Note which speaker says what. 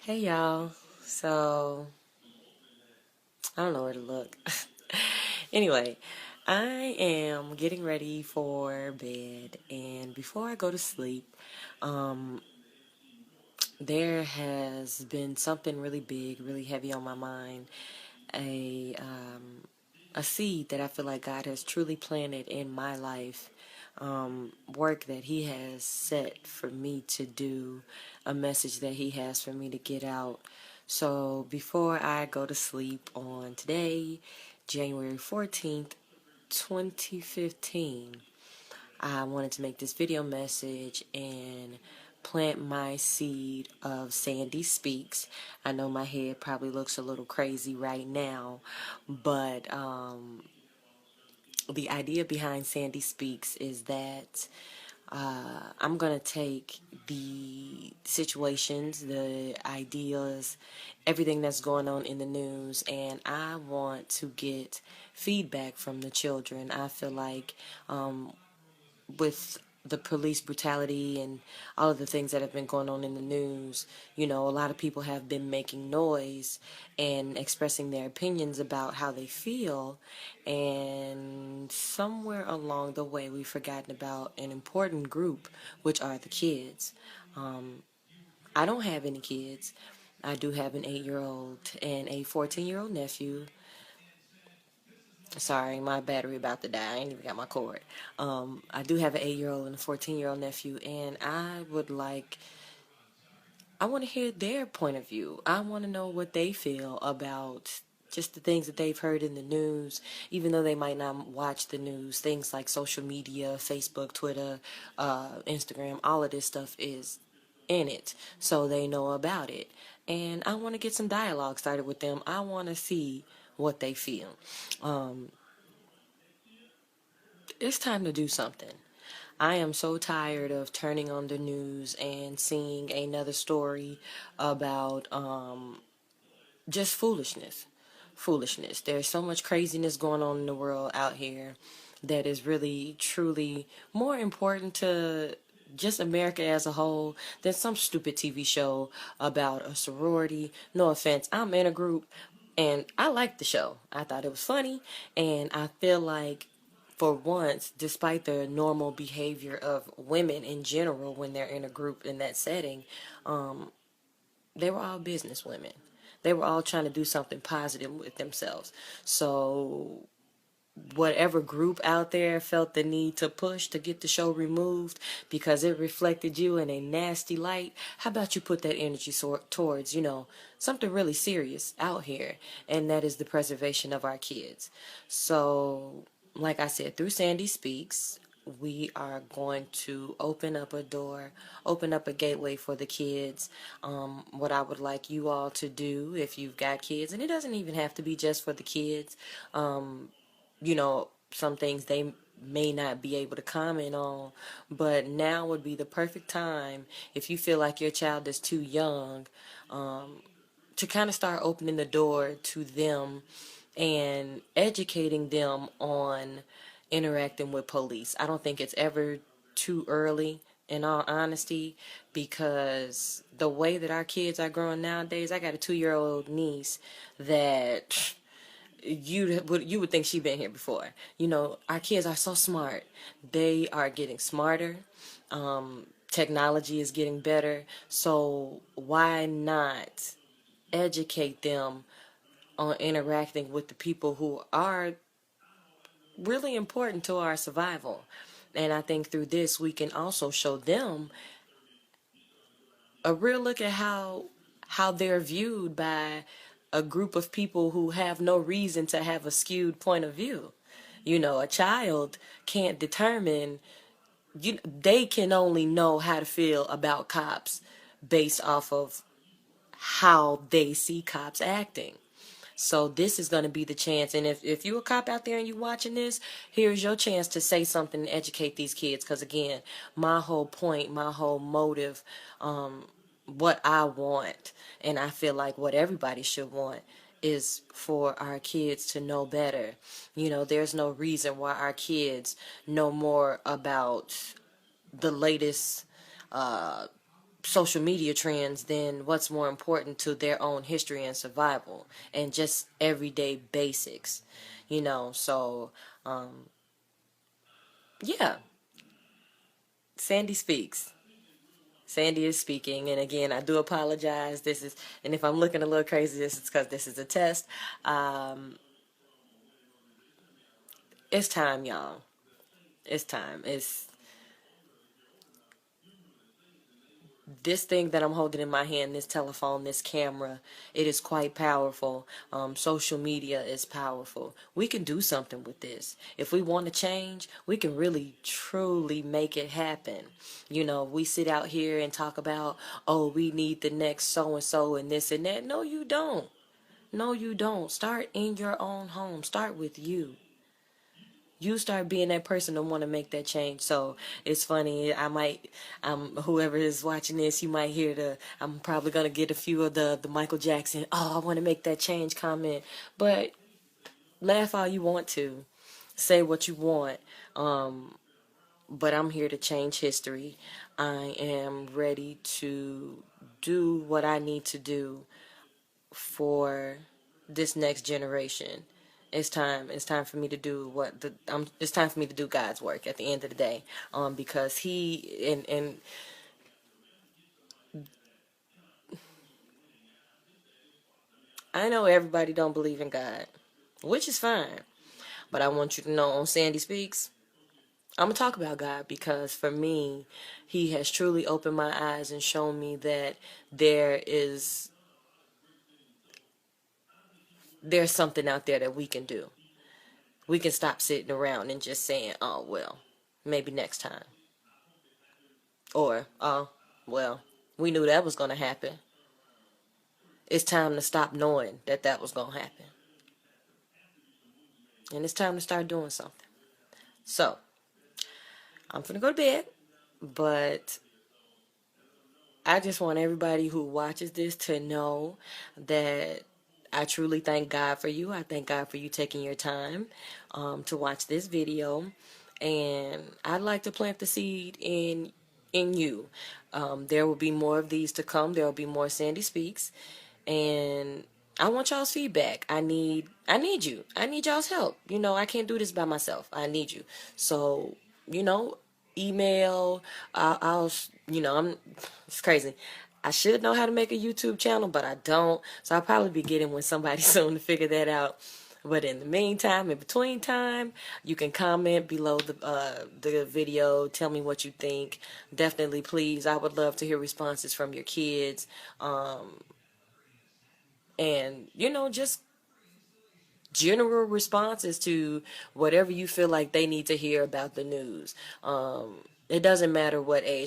Speaker 1: Hey y'all. So, I don't know where to look. Anyway, I am getting ready for bed, and before I go to sleep, um, there has been something really big, really heavy on my mind. A a seed that I feel like God has truly planted in my life. Work that He has set for me to do, a message that He has for me to get out. So before I go to sleep on today, January 14th, 2015, I wanted to make this video message and plant my seed of Sandy Speaks. I know my head probably looks a little crazy right now, but the idea behind Sandy Speaks is that I'm going to take the situations, the ideas, everything that's going on in the news, and I want to get feedback from the children. I feel like with the police brutality and all of the things that have been going on in the news, a lot of people have been making noise and expressing their opinions about how they feel. And somewhere along the way, we've forgotten about an important group, which are the kids. I don't have any kids. I do have an 8-year-old and a 14-year-old nephew. Sorry, my battery about to die. I ain't even got my cord. I do have an 8-year-old and a 14-year-old nephew, and I want to hear their point of view. I want to know what they feel about just the things that they've heard in the news, even though they might not watch the news. Things like social media, Facebook, Twitter, Instagram, all of this stuff is in it, so they know about it. And I want to get some dialogue started with them. I want to see what they feel. It's time to do something. I am so tired of turning on the news and seeing another story about just foolishness. Foolishness. There's so much craziness going on in the world out here that is really, truly more important to just America as a whole than some stupid TV show about a sorority. No offense, I'm in a group and I liked the show. I thought it was funny, and I feel like for once, despite the normal behavior of women in general when they're in a group in that setting, they were all business women. They were all trying to do something positive with themselves. So whatever group out there felt the need to push to get the show removed because it reflected you in a nasty light, how about you put that energy towards, something really serious out here, and that is the preservation of our kids. So, like I said, through Sandy Speaks, we are going to open up a door, open up a gateway for the kids. What I would like you all to do if you've got kids, and it doesn't even have to be just for the kids, some things they may not be able to comment on, but now would be the perfect time if you feel like your child is too young to kind of start opening the door to them and educating them on interacting with police. I don't think it's ever too early, in all honesty, because the way that our kids are growing nowadays, I got a 2-year-old niece that you would think she'd been here before. Our kids are so smart. They are getting smarter. Technology is getting better. So why not educate them on interacting with the people who are really important to our survival? And I think through this we can also show them a real look at how they're viewed by a group of people who have no reason to have a skewed point of view. A child can't determine, they can only know how to feel about cops based off of how they see cops acting. So this is going to be the chance. And if you're a cop out there and you're watching this, here's your chance to say something and educate these kids. Because again, my whole point, my whole motive, what I want, and I feel like what everybody should want, is for our kids to know better. There's no reason why our kids know more about the latest social media trends, then what's more important to their own history and survival and just everyday basics, you know? So, yeah, Sandy speaks. Sandy is speaking, and again, I do apologize. And if I'm looking a little crazy, this is because this is a test. Um, it's time, y'all. It's time. It's this thing that I'm holding in my hand, this telephone, this camera, it is quite powerful. Social media is powerful. We can do something with this. If we want to change, we can really, truly make it happen. You know, we sit out here and talk about, oh, we need the next so and so and this and that. No, you don't. No, you don't. Start in your own home. Start with you. You start being that person to want to make that change. So it's funny. Whoever is watching this, you might hear I'm probably going to get a few of the Michael Jackson, oh, I want to make that change comment. But laugh all you want to. Say what you want. But I'm here to change history. I am ready to do what I need to do for this next generation. It's time. It's time for me to do it's time for me to do God's work at the end of the day. Because and I know everybody don't believe in God, which is fine. But I want you to know on Sandy Speaks, I'm gonna talk about God because for me, He has truly opened my eyes and shown me that there is there's something out there that we can do. We can stop sitting around and just saying, oh well, maybe next time. Or, oh, well, we knew that was going to happen. It's time to stop knowing that that was going to happen. And it's time to start doing something. So, I'm going to go to bed. But I just want everybody who watches this to know that I truly thank God for you. I thank God for you taking your time to watch this video. And I'd like to plant the seed in you. There will be more of these to come. There will be more Sandy Speaks. And I want y'all's feedback. I need you. I need y'all's help. You know, I can't do this by myself. I need you. So, you know, email. I'll you know, it's crazy. I should know how to make a YouTube channel, but I don't. So I'll probably be getting with somebody soon to figure that out. But in the meantime, in between time, you can comment below the video. Tell me what you think. Definitely, please. I would love to hear responses from your kids. And, you know, just general responses to whatever you feel like they need to hear about the news. It doesn't matter what age.